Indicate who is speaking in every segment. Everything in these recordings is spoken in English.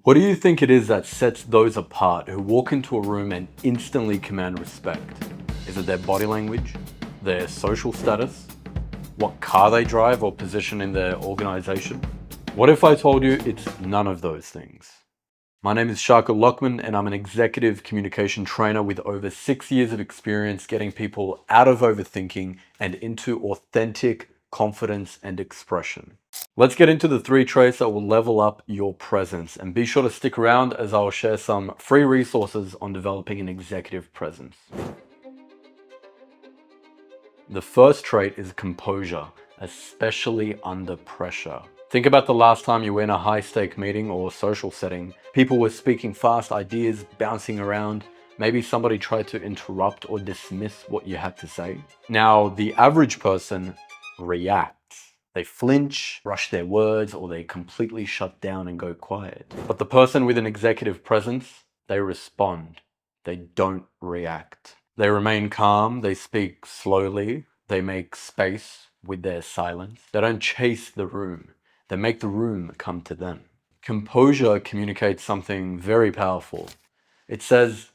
Speaker 1: What do you think it is that sets those apart who walk into a room and instantly command respect? Is it their body language, their social status, what car they drive or position in their organization? What if I told you it's none of those things? My name is Shaka Lockman and I'm an executive communication trainer with over 6 years of experience getting people out of overthinking and into authentic confidence and expression. Let's get into the 3 traits that will level up your presence, and be sure to stick around as I'll share some free resources on developing an executive presence. The first trait is composure, especially under pressure. Think about the last time you were in a high-stake meeting or social setting. People were speaking fast, ideas bouncing around. Maybe somebody tried to interrupt or dismiss what you had to say. Now, the average person reacts. They flinch, rush their words, or they completely shut down and go quiet. But the person with an executive presence, they respond. They don't react. They remain calm, they speak slowly, they make space with their silence. They don't chase the room, they make the room come to them. Composure communicates something very powerful. It says,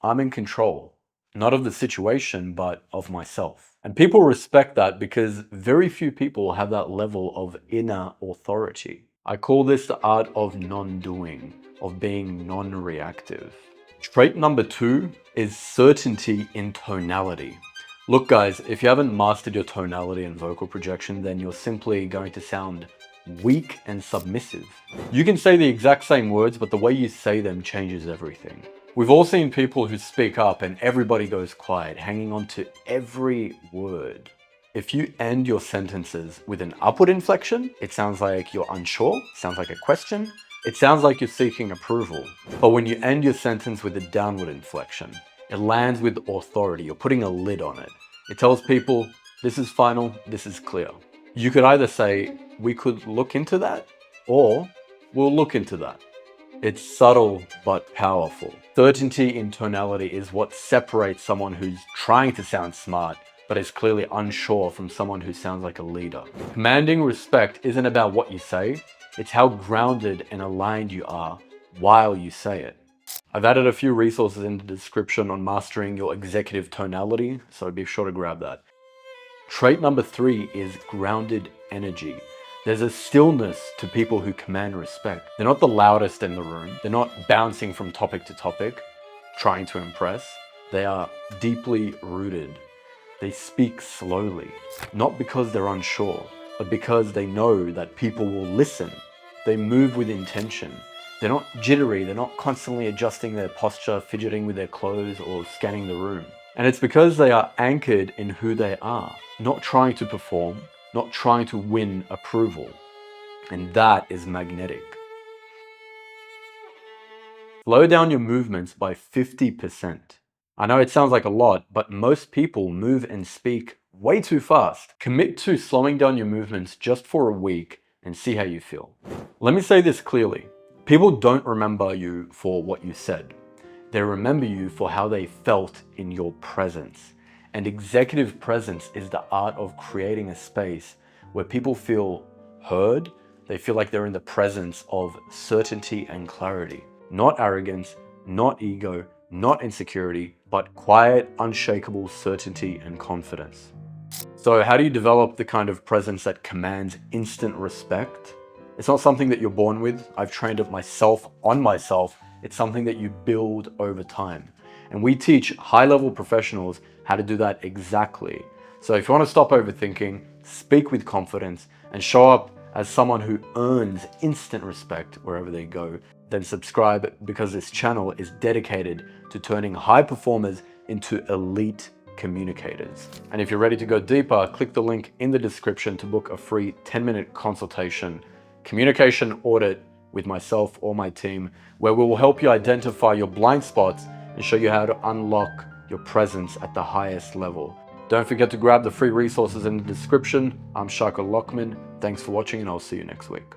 Speaker 1: I'm in control, not of the situation, but of myself. And people respect that because very few people have that level of inner authority. I call this the art of non-doing, of being non-reactive. Trait number 2 is certainty in tonality. Look guys, if you haven't mastered your tonality and vocal projection, then you're simply going to sound weak and submissive. You can say the exact same words, but the way you say them changes everything. We've all seen people who speak up and everybody goes quiet, hanging on to every word. If you end your sentences with an upward inflection, it sounds like you're unsure, sounds like a question, it sounds like you're seeking approval. But when you end your sentence with a downward inflection, it lands with authority. You're putting a lid on it. It tells people, this is final, this is clear. You could either say, we could look into that, or we'll look into that. It's subtle but powerful. Certainty in tonality is what separates someone who's trying to sound smart but is clearly unsure from someone who sounds like a leader. Commanding respect isn't about what you say, it's how grounded and aligned you are while you say it. I've added a few resources in the description on mastering your executive tonality, so be sure to grab that. Trait number 3 is grounded energy. There's a stillness to people who command respect. They're not the loudest in the room. They're not bouncing from topic to topic, trying to impress. They are deeply rooted. They speak slowly, not because they're unsure, but because they know that people will listen. They move with intention. They're not jittery. They're not constantly adjusting their posture, fidgeting with their clothes, or scanning the room. And it's because they are anchored in who they are, not trying to perform, not trying to win approval. And that is magnetic. Slow down your movements by 50%. I know it sounds like a lot, but most people move and speak way too fast. Commit to slowing down your movements just for a week and see how you feel. Let me say this clearly. People don't remember you for what you said. They remember you for how they felt in your presence. And executive presence is the art of creating a space where people feel heard, they feel like they're in the presence of certainty and clarity. Not arrogance, not ego, not insecurity, but quiet, unshakable certainty and confidence. So how do you develop the kind of presence that commands instant respect? It's not something that you're born with. I've trained it myself on myself. It's something that you build over time. And we teach high-level professionals how to do that exactly. So if you want to stop overthinking, speak with confidence, and show up as someone who earns instant respect wherever they go, then subscribe, because this channel is dedicated to turning high performers into elite communicators. And if you're ready to go deeper, click the link in the description to book a free 10-minute consultation, communication audit with myself or my team, where we will help you identify your blind spots and show you how to unlock your presence at the highest level. Don't forget to grab the free resources in the description. I'm Shaka Lockman. Thanks for watching, and I'll see you next week.